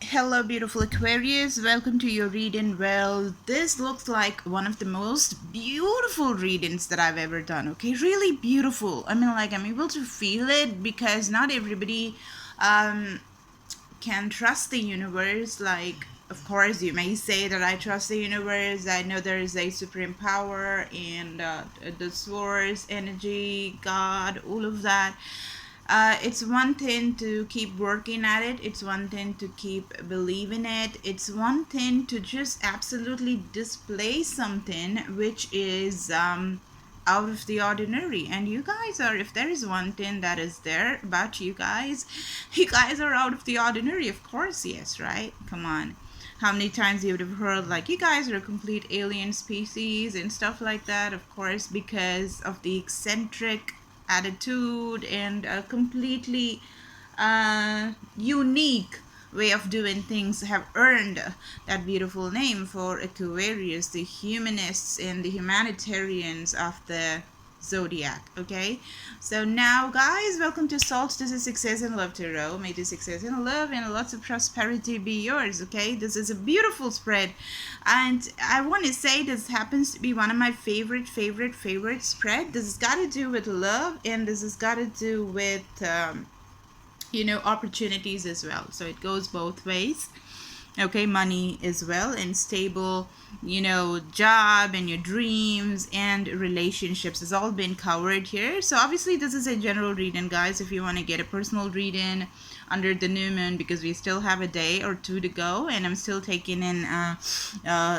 Hello, beautiful Aquarius. Welcome to your reading. Well, this looks like one of the most beautiful readings that I've ever done. Okay, really beautiful. I mean, like, I'm able to feel it because not everybody um, can trust the universe. Like, of course, you may say that I trust the universe. I know there is a supreme power and the source, energy, God, all of that. It's one thing to keep working at it, it's one thing to keep believing it, it's one thing to just absolutely display something which is out of the ordinary. And you guys are, if there is one thing that is there about you guys, you guys are out of the ordinary. Of course, yes, right? Come on. How many times you would have heard like you guys are a complete alien species and stuff like that? Of course, because of the eccentric attitude and a completely unique way of doing things have earned that beautiful name for Aquarius, the humanists and the humanitarians of the zodiac. Okay, so now guys, welcome to Salt. This is Success and Love Tarot. May the success and love and lots of prosperity be yours. Okay, this is a beautiful spread, and I want to say this happens to be one of my favorite spread. This has got to do with love, and this has got to do with opportunities as well. So it goes both ways. Okay, money as well, and stable job and your dreams and relationships has all been covered here. So obviously this is a general reading, guys. If you want to get a personal reading under the new moon, because we still have a day or two to go, and I'm still taking in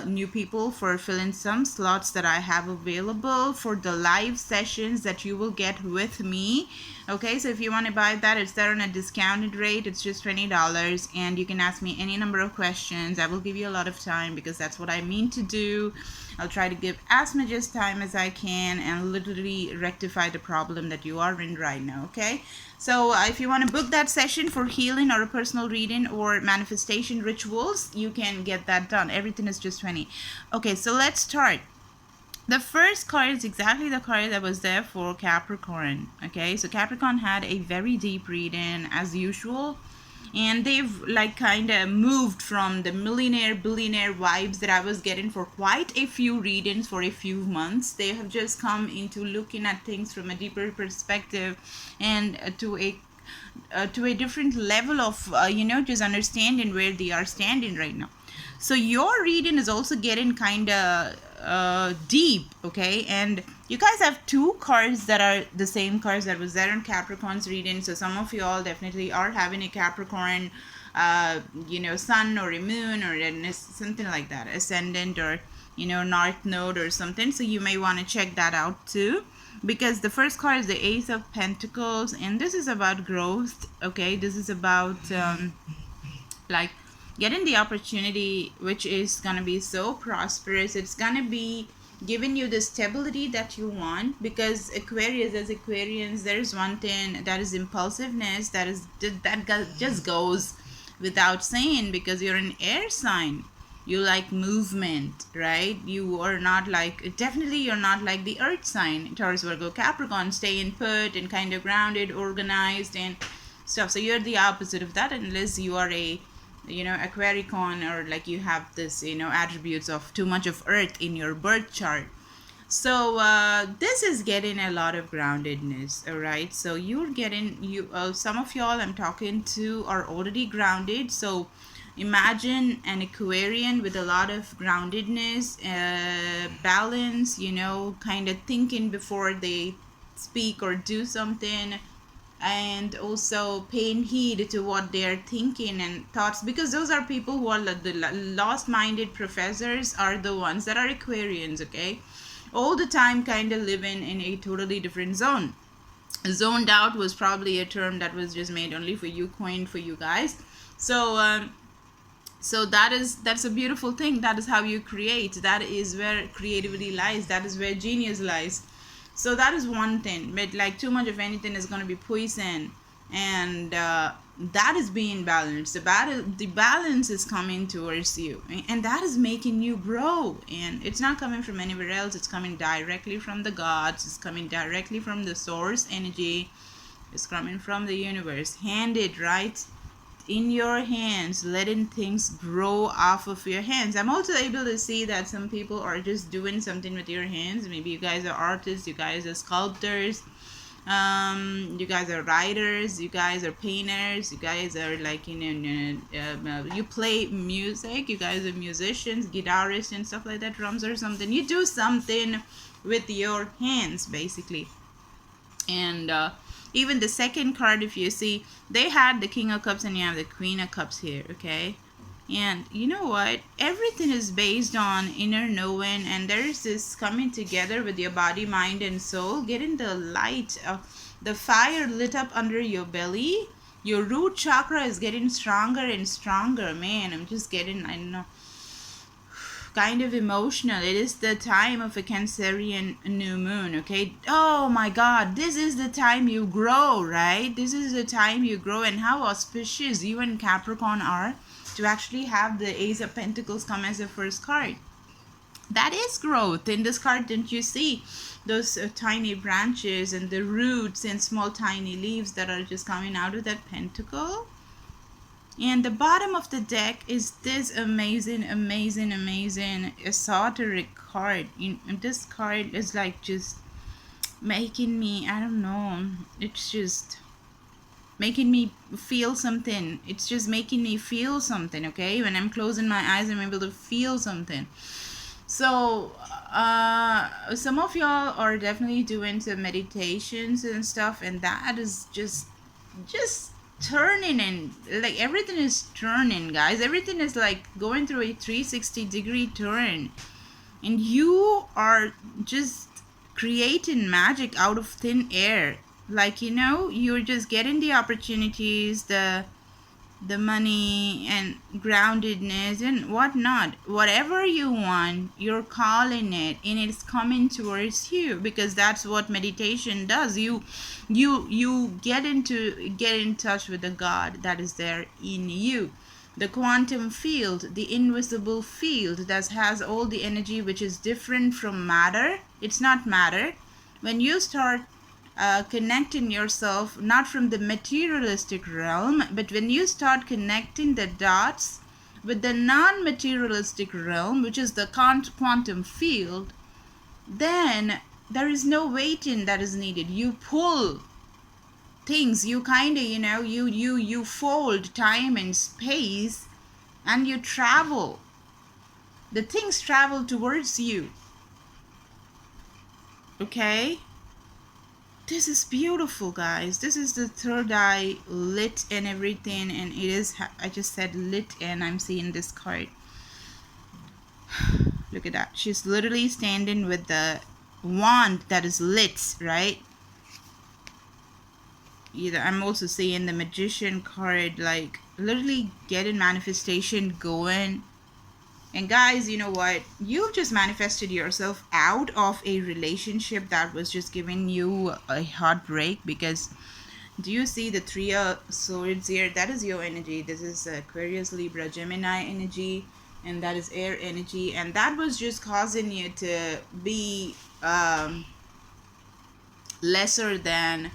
new people for filling some slots that I have available for the live sessions that you will get with me. Okay, so if you want to buy that, it's there on a discounted rate. It's just $20, and you can ask me any number of questions. I will give you a lot of time because that's what I mean to do. I'll try to give as much as time as I can and literally rectify the problem that you are in right now. Okay, so if you want to book that session for healing or a personal reading or manifestation rituals, you can get that done. Everything is just 20. Okay, so let's start. The first card is exactly the card that was there for Capricorn. Okay, so Capricorn had a very deep reading as usual, and they've like kind of moved from the millionaire billionaire vibes that I was getting for quite a few readings for a few months. They have just come into looking at things from a deeper perspective and to a different level of just understanding where they are standing right now. So your reading is also getting kind of deep. Okay, and you guys have two cards that are the same cards that was there in Capricorn's reading. So some of you all definitely are having a Capricorn sun or a moon or something like that, ascendant or north node or something. So you may want to check that out too, because the first card is the Ace of Pentacles, and this is about growth. Okay, this is about like getting the opportunity which is gonna be so prosperous. It's gonna be giving you the stability that you want, because Aquarius, as Aquarians, there's one thing that is impulsiveness, just goes without saying, because you're an air sign. You like movement, right? You are not like, definitely you're not like the earth sign, Taurus, Virgo, Capricorn, staying put and kind of grounded, organized and stuff. So you're the opposite of that, unless you are a Aquaricorn, or like you have this attributes of too much of earth in your birth chart. So this is getting a lot of groundedness. All right, so you're getting some of y'all I'm talking to are already grounded. So imagine an Aquarian with a lot of groundedness, balance, kind of thinking before they speak or do something, and also paying heed to what they're thinking and thoughts, because those are people who are the lost minded professors are the ones that are Aquarians. Okay, all the time kind of living in a totally different zone. Zoned out was probably a term that was just made only for you, coined for you guys. So that's a beautiful thing. That is how you create. That is where creativity lies. That is where genius lies. So that is one thing. But like too much of anything is going to be poison, and that is being balanced. The balance is coming towards you, and that is making you grow. And it's not coming from anywhere else. It's coming directly from the gods. It's coming directly from the source energy. It's coming from the universe, handed right in your hands, letting things grow off of your hands. I'm also able to see that some people are just doing something with your hands. Maybe you guys are artists, you guys are sculptors, you guys are writers, you guys are painters, you guys are like, you play music, you guys are musicians, guitarists and stuff like that, drums or something. You do something with your hands basically. And even the second card, if you see, they had the King of Cups and you have the Queen of Cups here, okay? And you know what? Everything is based on inner knowing, and there's this coming together with your body, mind, and soul, getting the light of the fire lit up under your belly. Your root chakra is getting stronger and stronger. Man, I'm just getting, I don't know, kind of emotional. It is the time of a Cancerian new moon, okay? Oh my God, this is the time you grow, right? This is the time you grow, and how auspicious you and Capricorn are to actually have the Ace of Pentacles come as the first card. That is growth. In this card, didn't you see those tiny branches and the roots and small tiny leaves that are just coming out of that pentacle? And the bottom of the deck is this amazing esoteric card. This card is like just making me, I don't know, it's just making me feel something. It's just making me feel something, okay? When I'm closing my eyes, I'm able to feel something. So some of y'all are definitely doing some meditations and stuff, and that is just turning, and like everything is turning, guys. Everything is like going through a 360-degree turn, and you are just creating magic out of thin air. Like, you're just getting the opportunities, the money and groundedness and whatnot. Whatever you want, you're calling it, and it's coming towards you, because that's what meditation does. You get in touch with the God that is there in you, the quantum field, the invisible field that has all the energy, which is different from matter. It's not matter. When you start connecting yourself, not from the materialistic realm, but when you start connecting the dots with the non-materialistic realm, which is the quantum field, then there is no waiting that is needed. You pull things, you kind of, you fold time and space, and you travel. The things travel towards you. Okay? This is beautiful, guys. This is the third eye lit and everything, and it is, I just said lit, and I'm seeing this card. Look at that. She's literally standing with the wand that is lit, right? Either I'm also seeing the Magician card, like literally getting manifestation going. And guys, you know what? You've just manifested yourself out of a relationship that was just giving you a heartbreak. Because do you see the Three of Swords here? That is your energy. This is Aquarius, Libra, Gemini energy, and that is air energy. And that was just causing you to be lesser than,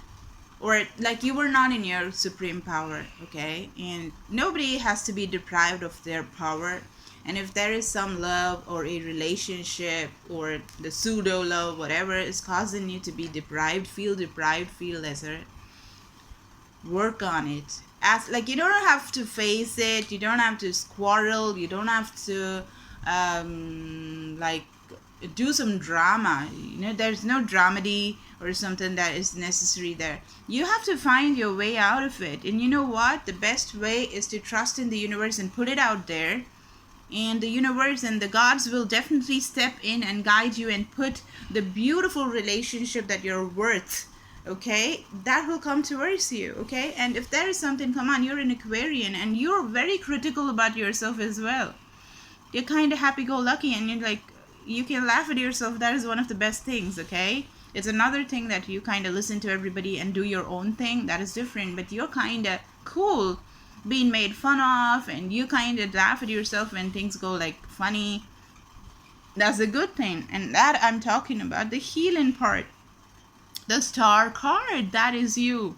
or like you were not in your supreme power, okay? And nobody has to be deprived of their power. And if there is some love or a relationship or the pseudo love, whatever is causing you to be deprived, feel lesser, work on it. Like, you don't have to face it, you don't have to quarrel, you don't have to like do some drama. There's no dramedy or something that is necessary there. You have to find your way out of it. And you know what? The best way is to trust in the universe and put it out there. And the universe and the gods will definitely step in and guide you and put the beautiful relationship that you're worth, okay? That will come towards you, okay? And if there is something, come on, you're an Aquarian and you're very critical about yourself as well. You're kind of happy-go-lucky, and you're like, you can laugh at yourself. That is one of the best things, okay? It's another thing that you kind of listen to everybody and do your own thing. That is different, but you're kind of cool being made fun of, and you kind of laugh at yourself when things go like funny. That's a good thing. And that I'm talking about the healing part. The Star card, that is you.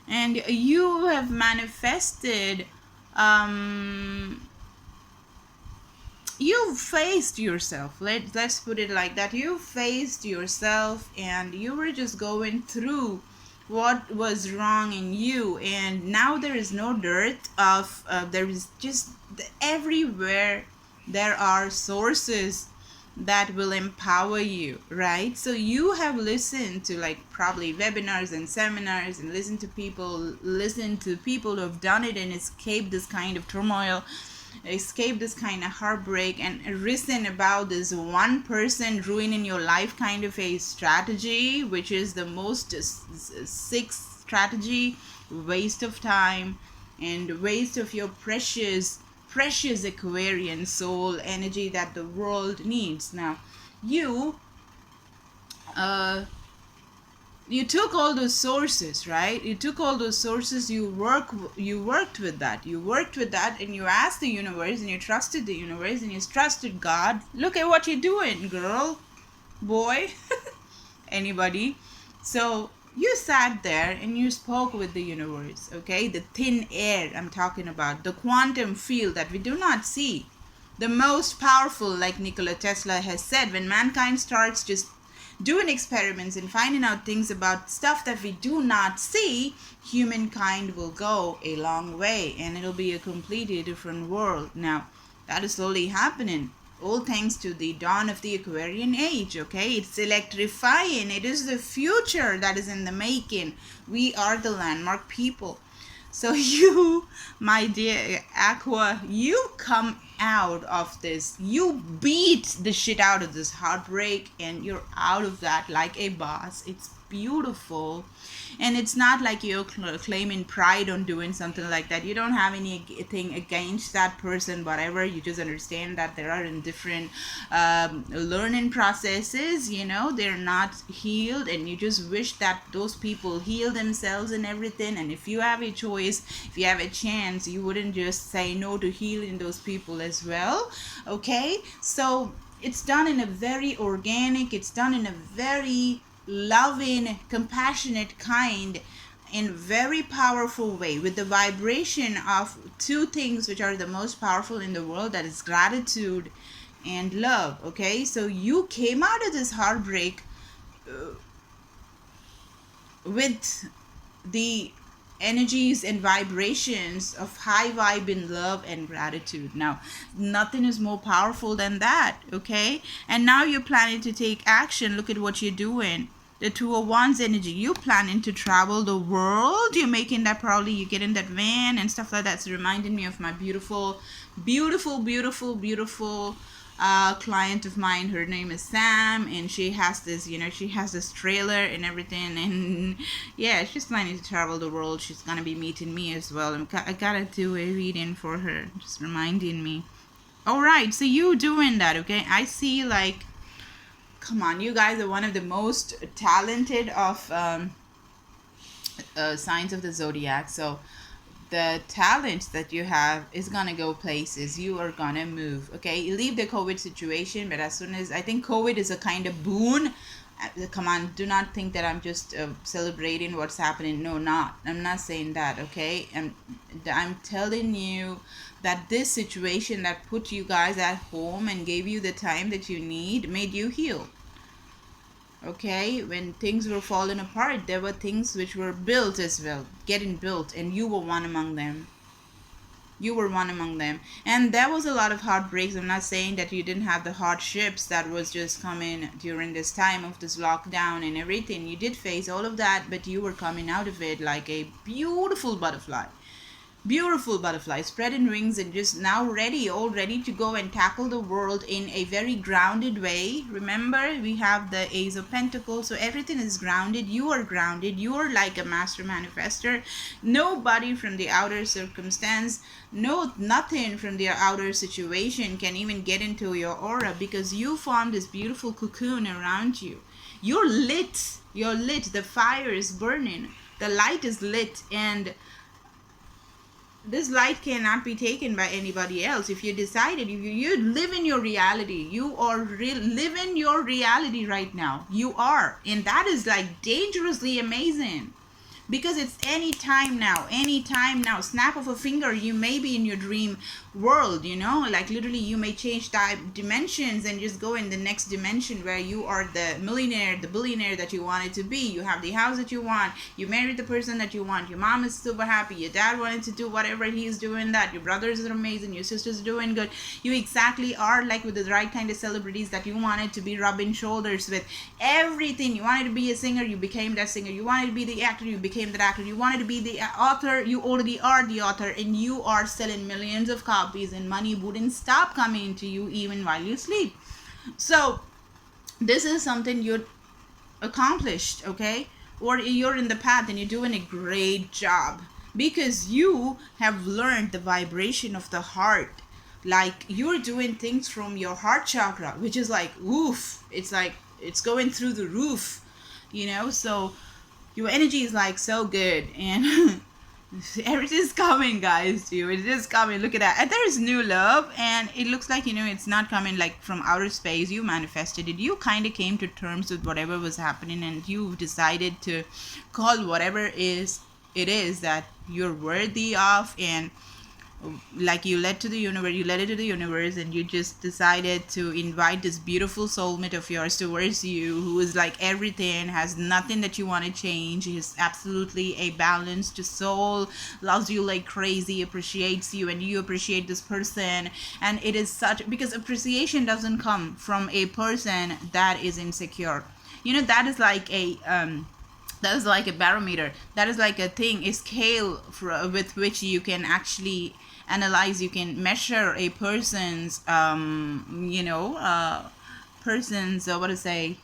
And you have manifested um you faced yourself. Let's put it like that. You faced yourself and you were just going through what was wrong in you, and now there is no dearth of there is just everywhere there are sources that will empower you, right? So you have listened to like probably webinars and seminars and listen to people who have done it and escaped this kind of turmoil, escape this kind of heartbreak, and risen about this one person ruining your life kind of a strategy, which is the most sick strategy, waste of time and waste of your precious Aquarian soul energy that the world needs. Now you you took all those sources, right? You took all those sources, you worked with that, and you asked the universe, and you trusted the universe, and you trusted God. Look at what you're doing, girl, boy, anybody. So you sat there and you spoke with the universe, okay? The thin air I'm talking about, the quantum field that we do not see, the most powerful, like Nikola Tesla has said, when mankind starts just doing experiments and finding out things about stuff that we do not see, humankind will go a long way and it'll be a completely different world. Now, that is slowly happening, all thanks to the dawn of the Aquarian age, okay? It's electrifying. It is the future that is in the making. We are the landmark people. So you, my dear Aqua, you come out of this. You beat the shit out of this heartbreak and you're out of that like a boss. It's beautiful. And it's not like you're claiming pride on doing something like that. You don't have anything against that person, whatever. You just understand that there are in different learning processes, you know, they're not healed, and you just wish that those people heal themselves and everything. And if you have a choice, if you have a chance, you wouldn't just say no to healing those people as well, okay? So it's done in a very organic, it's done in a very loving, compassionate kind, in very powerful way, with the vibration of two things which are the most powerful in the world, that is gratitude and love, okay? So you came out of this heartbreak with the energies and vibrations of high vibe in love and gratitude. Now, nothing is more powerful than that, okay? And now you're planning to take action. Look at what you're doing. The Two of Wands energy. You're planning to travel the world. You're making that, probably you get in that van and stuff like that. It's reminding me of my beautiful client of mine. Her name is Sam, and she has this, you know, she has this trailer and everything, and yeah, she's planning to travel the world. She's gonna be meeting me as well. I gotta do a reading for her, just reminding me. All right, so you doing that, okay? I see, like, come on, you guys are one of the most talented of signs of the zodiac. So the talent that you have is gonna go places. You are gonna move, okay? You leave the COVID situation, but as soon as, I think COVID is a kind of boon. Come on, do not think that I'm just celebrating what's happening. No, I'm not saying that, okay? I'm telling you that this situation that put you guys at home and gave you the time that you need made you heal. Okay, when things were falling apart, there were things which were built as well, getting built, and you were one among them. You were one among them. And there was a lot of heartbreaks. I'm not saying that you didn't have the hardships that was just coming during this time of this lockdown and everything. You did face all of that, but you were coming out of it like a beautiful butterfly. Beautiful butterfly, spreading wings and just now all ready to go and tackle the world in a very grounded way. Remember, we have the Ace of Pentacles, so everything is grounded. You are grounded. You are like a master manifester. Nobody from the outer circumstance, nothing from the outer situation can even get into your aura, because you formed this beautiful cocoon around you. You're lit. You're lit. The fire is burning. The light is lit, and this light cannot be taken by anybody else. If you decided, if you live in your reality, you are living your reality right now. You are, and that is like dangerously amazing. because it's any time now, snap of a finger, you may be in your dream world, you know, like literally you may change dimensions and just go in the next dimension where you are the millionaire, the billionaire that you wanted to be. You have the house that you want, you married the person that you want, your mom is super happy, your dad wanted to do whatever he's doing, that your brothers are amazing, your sisters are doing good. You exactly are like with the right kind of celebrities that you wanted to be rubbing shoulders with. Everything you wanted to be a singer, you became that singer. You wanted to be the actor, you became that actor. You wanted to be the author, you already are the author, and you are selling millions of copies, and money wouldn't stop coming to you even while you sleep. So this is something you're accomplished, okay? Or you're in the path and you're doing a great job because you have learned the vibration of the heart. Like you're doing things from your heart chakra, which is like oof, it's like it's going through the roof, you know. So your energy is like so good, and everything's coming, guys, to you. It is coming. Look at that. And there is new love, and it looks like, you know, it's not coming like from outer space. You manifested it. You kind of came to terms with whatever was happening, and you decided to call whatever it is that you're worthy of, and like you led it to the universe, and you just decided to invite this beautiful soulmate of yours towards you, who is like everything, has nothing that you want to change, is absolutely a balanced soul, loves you like crazy, appreciates you, and you appreciate this person. And it is such, because appreciation doesn't come from a person that is insecure, you know. That is like a barometer. That is like a thing, a scale with which you can actually analyze, you can measure a person's what to say,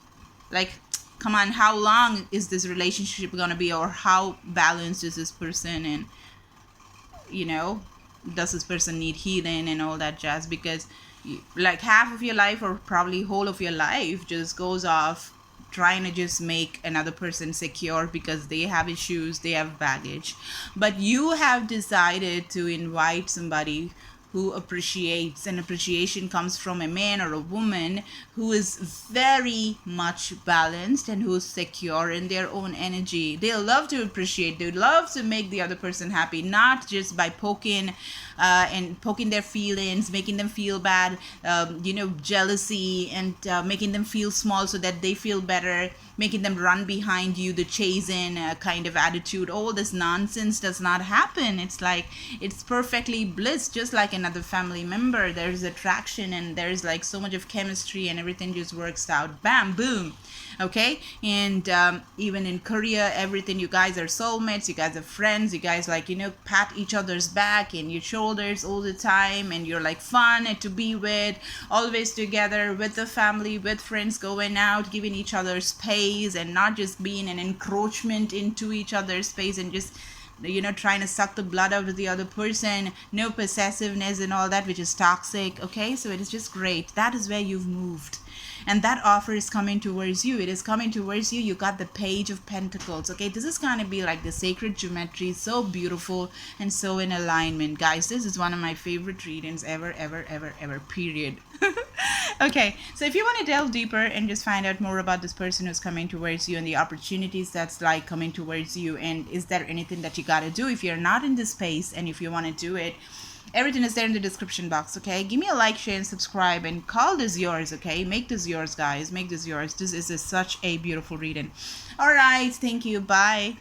like, come on, how long is this relationship gonna be, or how balanced is this person, and you know, does this person need healing and all that jazz. Because like half of your life, or probably whole of your life, just goes off trying to just make another person secure because they have issues, they have baggage. But you have decided to invite somebody who appreciates, and appreciation comes from a man or a woman who is very much balanced and who is secure in their own energy. They love to appreciate, they love to make the other person happy, not just by poking their feelings, making them feel bad, jealousy, and making them feel small so that they feel better, making them run behind you, the chasing kind of attitude. All this nonsense does not happen. It's like, it's perfectly bliss, just like another family member. There's attraction, and there's like so much of chemistry, and everything just works out. Bam, boom. Okay. And even in Korea, everything, you guys are soulmates, you guys are friends, you guys like, pat each other's back and your shoulders all the time, and you're like fun and to be with, always together with the family, with friends, going out, giving each other space, and not just being an encroachment into each other's space and just trying to suck the blood out of the other person. No possessiveness and all that, which is toxic. Okay, so it is just great. That is where you've moved, and that offer is coming towards you. It is coming towards you. You got the Page of Pentacles. Okay, this is going to be like the sacred geometry, so beautiful and so in alignment. Guys, this is one of my favorite readings ever, period. Okay, so if you want to delve deeper and just find out more about this person who's coming towards you, and the opportunities that's like coming towards you, and is there anything that you got to do if you're not in this space, and if you want to do it, everything is there in the description box. Okay, give me a like, share, and subscribe, and call this yours. Okay, make this yours, guys. Make this yours. This is such a beautiful reading. All right, thank you. Bye.